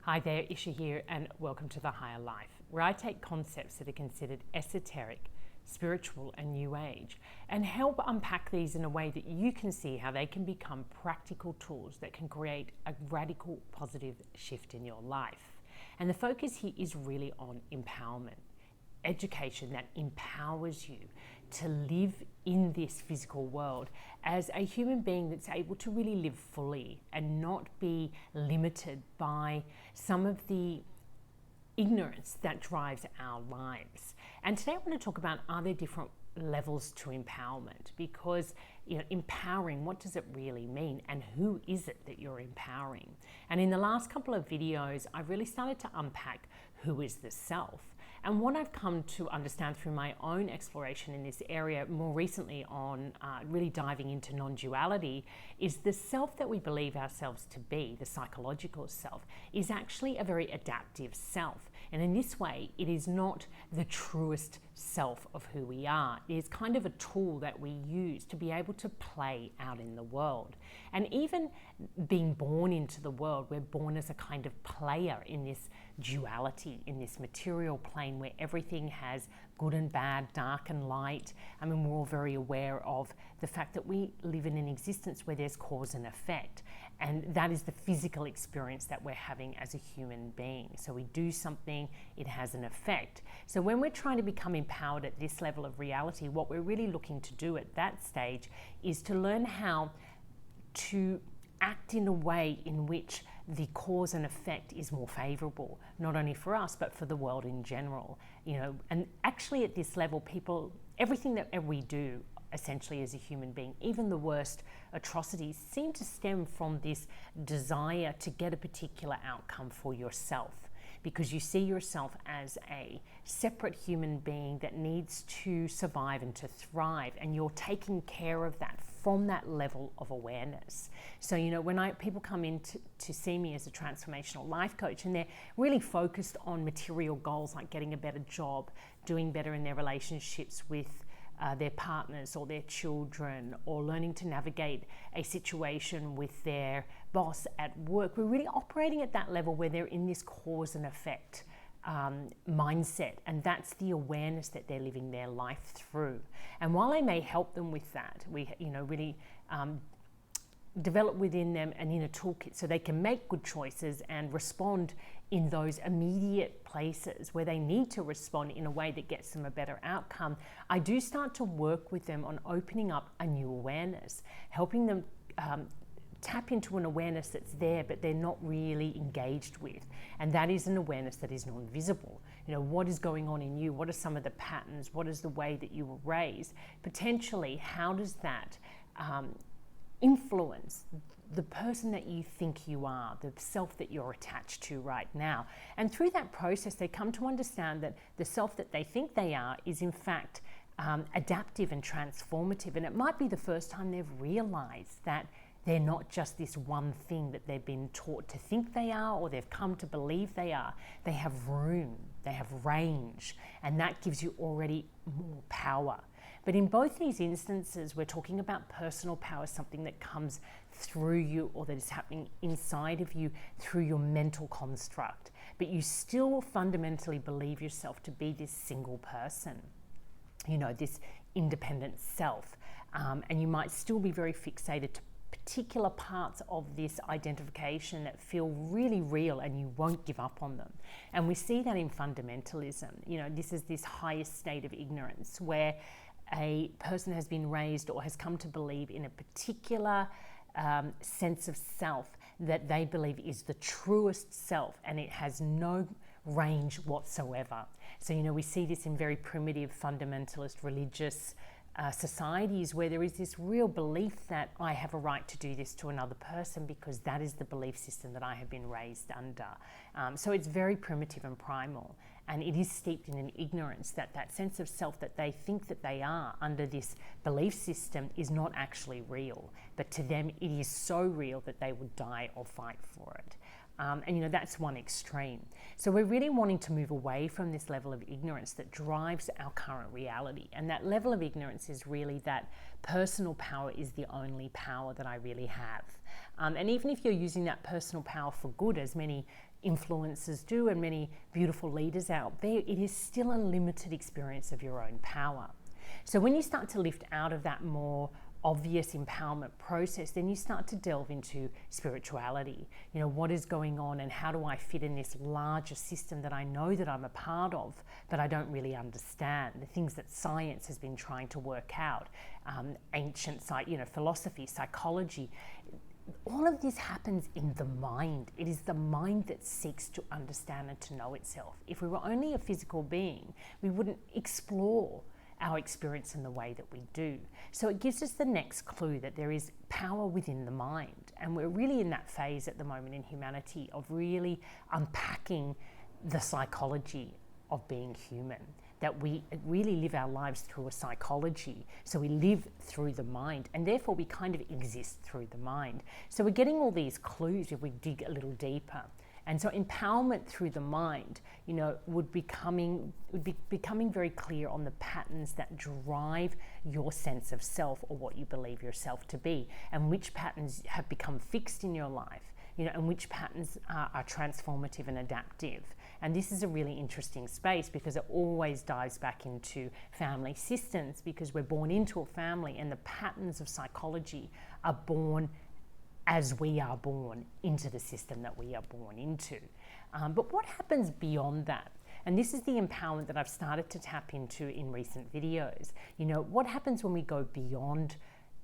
Hi there, Isha here, and welcome to The Higher Life, where I take concepts that are considered esoteric, spiritual, and new age, and help unpack these in a way that you can see how they can become practical tools that can create a radical positive shift in your life. And the focus here is really on empowerment, education that empowers you to live in this physical world as a human being that's able to really live fully and not be limited by some of the ignorance that drives our lives. And today I want to talk about, are there different levels to empowerment? Because empowering, what does it really mean, and who is it that you're empowering? And in the last couple of videos, I've really started to unpack who is the self. And what I've come to understand through my own exploration in this area, more recently on really diving into non-duality, is the self that we believe ourselves to be, the psychological self, is actually a very adaptive self. And in this way, it is not the truest self of who we are. It is kind of a tool that we use to be able to play out in the world. And even being born into the world, we're born as a kind of player in this duality, in this material plane where everything has good and bad, dark and light. I mean, we're all very aware of the fact that we live in an existence where there's cause and effect. And that is the physical experience that we're having as a human being. So we do something, it has an effect. So when we're trying to become empowered at this level of reality, what we're really looking to do at that stage is to learn how to act in a way in which the cause and effect is more favorable, not only for us, but for the world in general. And actually at this level, everything that we do essentially as a human being, even the worst atrocities, seem to stem from this desire to get a particular outcome for yourself, because you see yourself as a separate human being that needs to survive and to thrive, and you're taking care of that from that level of awareness. So when people come in to see me as a transformational life coach, and they're really focused on material goals like getting a better job, doing better in their relationships with their partners or their children, or learning to navigate a situation with their boss at work, we're really operating at that level where they're in this cause and effect mindset, and that's the awareness that they're living their life through. And while I may help them with that, we really develop within them an inner toolkit so they can make good choices and respond in those immediate places where they need to respond in a way that gets them a better outcome. I do start to work with them on opening up a new awareness, helping them tap into an awareness that's there but they're not really engaged with, and that is an awareness that is non-visible. What is going on in you? What are some of the patterns? What is the way that you were raised? Potentially, how does that influence the person that you think you are, the self that you're attached to right now? And through that process, they come to understand that the self that they think they are is in fact adaptive and transformative. And it might be the first time they've realized that they're not just this one thing that they've been taught to think they are, or they've come to believe they are. They have room, they have range, and that gives you already more power. But in both these instances, we're talking about personal power, something that comes through you or that is happening inside of you through your mental construct. But you still fundamentally believe yourself to be this single person, this independent self. And you might still be very fixated to particular parts of this identification that feel really real, and you won't give up on them. And we see that in fundamentalism. This is this highest state of ignorance where a person has been raised or has come to believe in a particular sense of self that they believe is the truest self, and it has no range whatsoever. So we see this in very primitive fundamentalist religious societies where there is this real belief that I have a right to do this to another person because that is the belief system that I have been raised under. So it's very primitive and primal, and it is steeped in an ignorance that that sense of self that they think that they are under this belief system is not actually real, but to them it is so real that they would die or fight for it. And that's one extreme. So we're really wanting to move away from this level of ignorance that drives our current reality. And that level of ignorance is really that personal power is the only power that I really have. And even if you're using that personal power for good, as many influencers do and many beautiful leaders out there, it is still a limited experience of your own power. So when you start to lift out of that more obvious empowerment process, then you start to delve into spirituality. You know, what is going on and how do I fit in this larger system that I know that I'm a part of, but I don't really understand? The things that science has been trying to work out, ancient philosophy, psychology. All of this happens in the mind. It is the mind that seeks to understand and to know itself. If we were only a physical being, we wouldn't explore our experience in the way that we do. So it gives us the next clue that there is power within the mind. And we're really in that phase at the moment in humanity of really unpacking the psychology of being human, that we really live our lives through a psychology. So we live through the mind, and therefore we kind of exist through the mind. So we're getting all these clues if we dig a little deeper. And so empowerment through the mind, would be becoming very clear on the patterns that drive your sense of self, or what you believe yourself to be, and which patterns have become fixed in your life, and which patterns are transformative and adaptive. And this is a really interesting space because it always dives back into family systems, because we're born into a family and the patterns of psychology are born as we are born into the system that we are born into. But what happens beyond that? And this is the empowerment that I've started to tap into in recent videos. What happens when we go beyond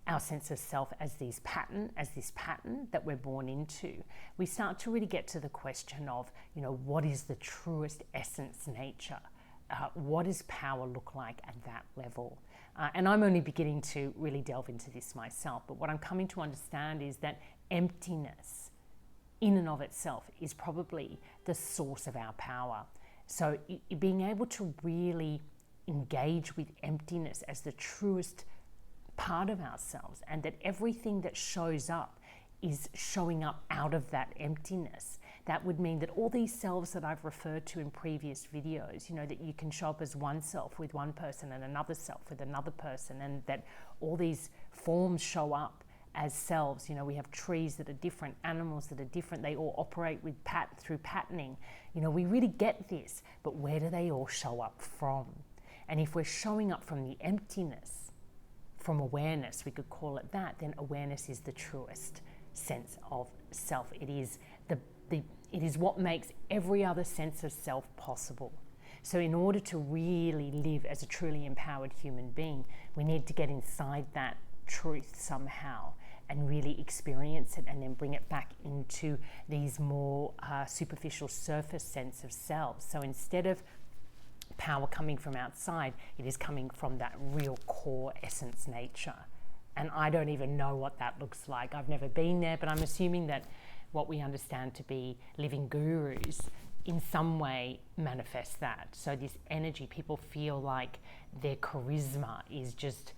our sense of self as this pattern that we're born into? We start to really get to the question of, what is the truest essence nature? What does power look like at that level? And I'm only beginning to really delve into this myself, but what I'm coming to understand is that emptiness in and of itself is probably the source of our power. So being able to really engage with emptiness as the truest part of ourselves, and that everything that shows up is showing up out of that emptiness. That would mean that all these selves that I've referred to in previous videos, that you can show up as one self with one person and another self with another person, and that all these forms show up as selves. We have trees that are different, animals that are different, they all operate with through patterning. We really get this, but where do they all show up from? And if we're showing up from the emptiness, from awareness, we could call it that, then awareness is the truest sense of self. It is it is what makes every other sense of self possible. So in order to really live as a truly empowered human being, we need to get inside that truth somehow and really experience it, and then bring it back into these more superficial surface sense of selves. So instead of power coming from outside, it is coming from that real core essence nature. And I don't even know what that looks like. I've never been there, but I'm assuming that what we understand to be living gurus in some way manifest that. So this energy, people feel like their charisma is just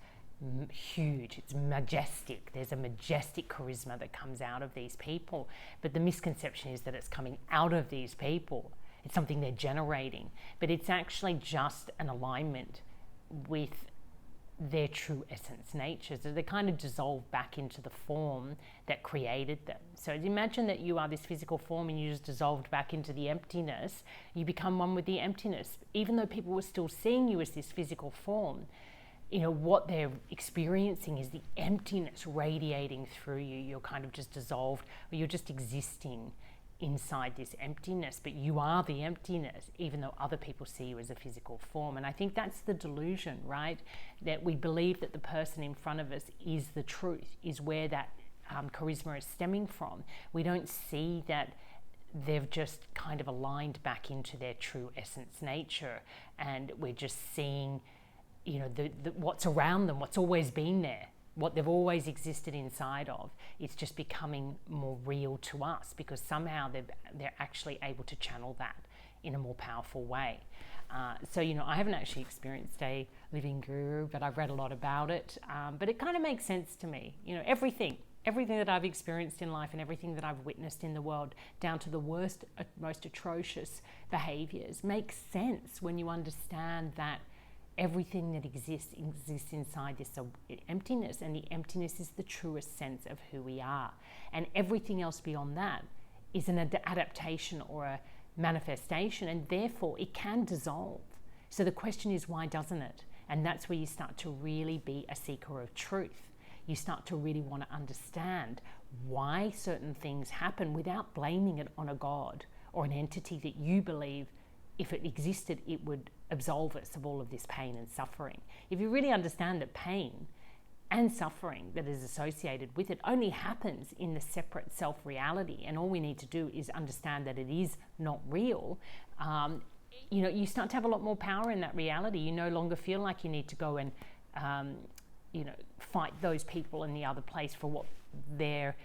huge, it's majestic. There's a majestic charisma that comes out of these people, but the misconception is that it's coming out of these people. It's something they're generating, but it's actually just an alignment with their true essence nature. So they kind of dissolve back into the form that created them. So imagine that you are this physical form and you just dissolved back into the emptiness. You become one with the emptiness. Even though people were still seeing you as this physical form, what they're experiencing is the emptiness radiating through you. You're kind of just dissolved, or you're just existing inside this emptiness, but you are the emptiness, even though other people see you as a physical form. And I think that's the delusion, right? That we believe that the person in front of us is the truth, is where that charisma is stemming from. We don't see that they've just kind of aligned back into their true essence nature, and we're just seeing, what's around them, what's always been there, what they've always existed inside of. It's just becoming more real to us because somehow they're actually able to channel that in a more powerful way. So I haven't actually experienced a living guru, but I've read a lot about it. But it kind of makes sense to me. Everything that I've experienced in life and everything that I've witnessed in the world, down to the worst, most atrocious behaviors, makes sense when you understand that everything that exists inside this emptiness, and the emptiness is the truest sense of who we are. And everything else beyond that is an adaptation or a manifestation, and therefore it can dissolve. So the question is, why doesn't it? And that's where you start to really be a seeker of truth. You start to really want to understand why certain things happen without blaming it on a God or an entity that you believe, if it existed, it would absolve us of all of this pain and suffering. If you really understand that pain and suffering that is associated with it only happens in the separate self-reality, and all we need to do is understand that it is not real, you start to have a lot more power in that reality. You no longer feel like you need to go and fight those people in the other place for what their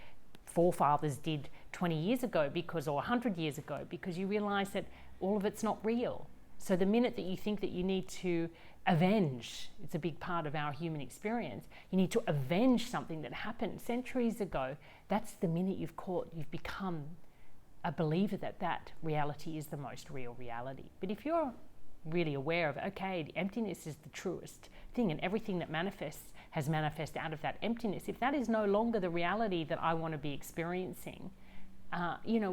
forefathers did 20 years ago or 100 years ago, because you realize that all of it's not real. So the minute that you think that you need to avenge, it's a big part of our human experience, you need to avenge something that happened centuries ago, that's the minute you've become a believer that reality is the most real reality. But if you're really aware of, okay, the emptiness is the truest thing, and everything that manifests has manifested out of that emptiness, if that is no longer the reality that I want to be experiencing,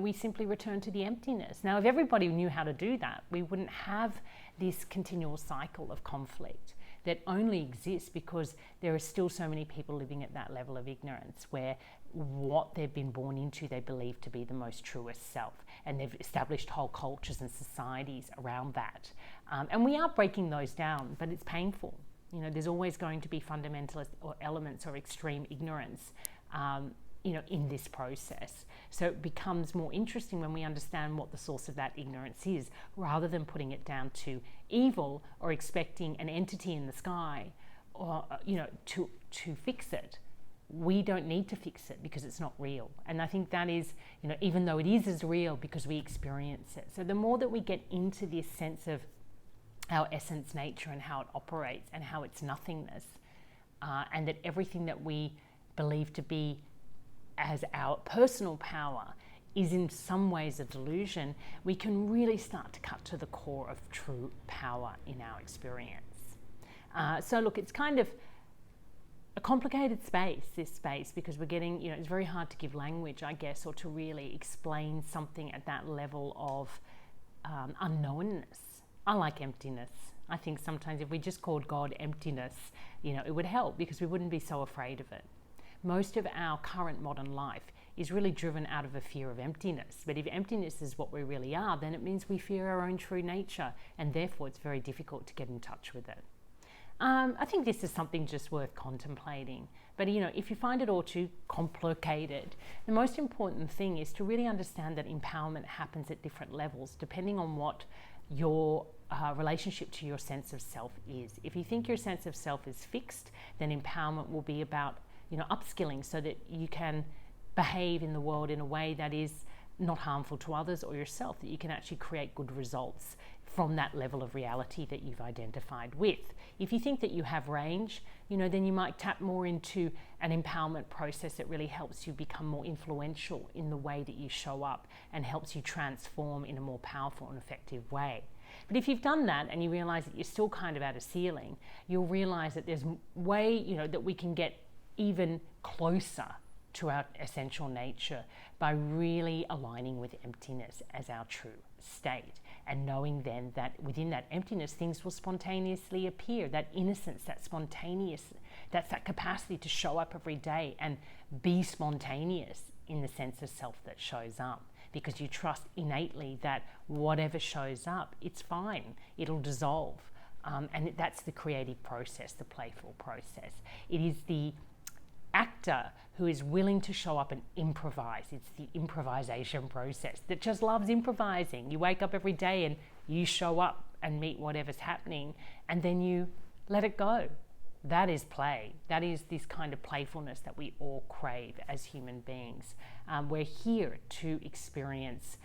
we simply return to the emptiness. Now, if everybody knew how to do that, we wouldn't have this continual cycle of conflict that only exists because there are still so many people living at that level of ignorance, where what they've been born into they believe to be the most truest self, and they've established whole cultures and societies around that. And we are breaking those down, but it's painful. There's always going to be fundamentalist or elements or extreme ignorance in this process. So it becomes more interesting when we understand what the source of that ignorance is, rather than putting it down to evil or expecting an entity in the sky or to fix it. We don't need to fix it because it's not real. And I think that is, even though it is as real because we experience it. So the more that we get into this sense of our essence nature and how it operates and how it's nothingness, and that everything that we believe to be as our personal power is in some ways a delusion, we can really start to cut to the core of true power in our experience. So look, it's kind of a complicated this space, because we're getting, it's very hard to give language, I guess, or to really explain something at that level of unknownness. I like emptiness. I think sometimes if we just called God emptiness, it would help, because we wouldn't be so afraid of it. Most of our current modern life is really driven out of a fear of emptiness. But if emptiness is what we really are, then it means we fear our own true nature, and therefore it's very difficult to get in touch with it. I think this is something just worth contemplating. But if you find it all too complicated, the most important thing is to really understand that empowerment happens at different levels, depending on what your relationship to your sense of self is. If you think your sense of self is fixed, then empowerment will be about upskilling so that you can behave in the world in a way that is not harmful to others or yourself, that you can actually create good results from that level of reality that you've identified with. If you think that you have range, then you might tap more into an empowerment process that really helps you become more influential in the way that you show up and helps you transform in a more powerful and effective way. But if you've done that and you realize that you're still kind of at a ceiling, you'll realize that there's way, that we can get even closer to our essential nature by really aligning with emptiness as our true state, and knowing then that within that emptiness things will spontaneously appear. That innocence, that spontaneous, that's that capacity to show up every day and be spontaneous in the sense of self that shows up, because you trust innately that whatever shows up, it's fine, it'll dissolve. And that's the creative process, the playful process. It is the actor who is willing to show up and improvise. It's the improvisation process that just loves improvising. You wake up every day and you show up and meet whatever's happening, and then you let it go. That is play. That is this kind of playfulness that we all crave as human beings. We're here to experience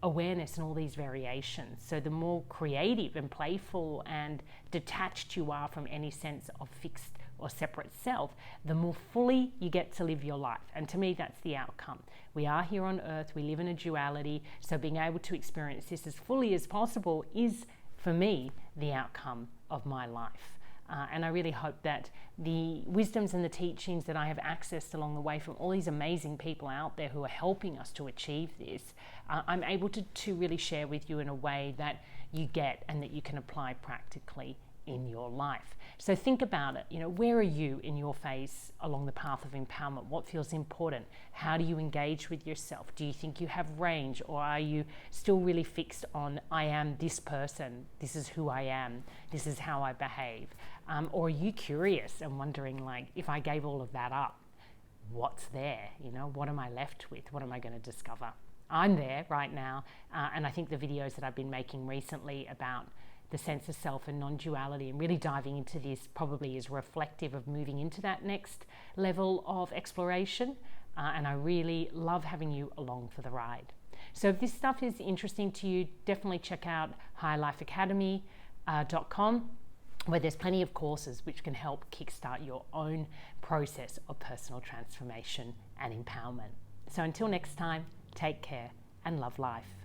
awareness and all these variations. So the more creative and playful and detached you are from any sense of fixed or separate self, the more fully you get to live your life. And to me, that's the outcome. We are here on earth, we live in a duality, so being able to experience this as fully as possible is, for me, the outcome of my life. And I really hope that the wisdoms and the teachings that I have accessed along the way from all these amazing people out there who are helping us to achieve this, I'm able to really share with you in a way that you get and that you can apply practically in your life. So think about it, where are you in your phase along the path of empowerment? What feels important? How do you engage with yourself? Do you think you have range, or are you still really fixed on, I am this person, this is who I am, this is how I behave? Or are you curious and wondering, like, if I gave all of that up, what's there? What am I left with? What am I going to discover? I'm there right now, and I think the videos that I've been making recently about the sense of self and non-duality and really diving into this probably is reflective of moving into that next level of exploration, and I really love having you along for the ride. So if this stuff is interesting to you, definitely check out higherlifeAcademy.com, where there's plenty of courses which can help kickstart your own process of personal transformation and empowerment. So until next time, take care and love life.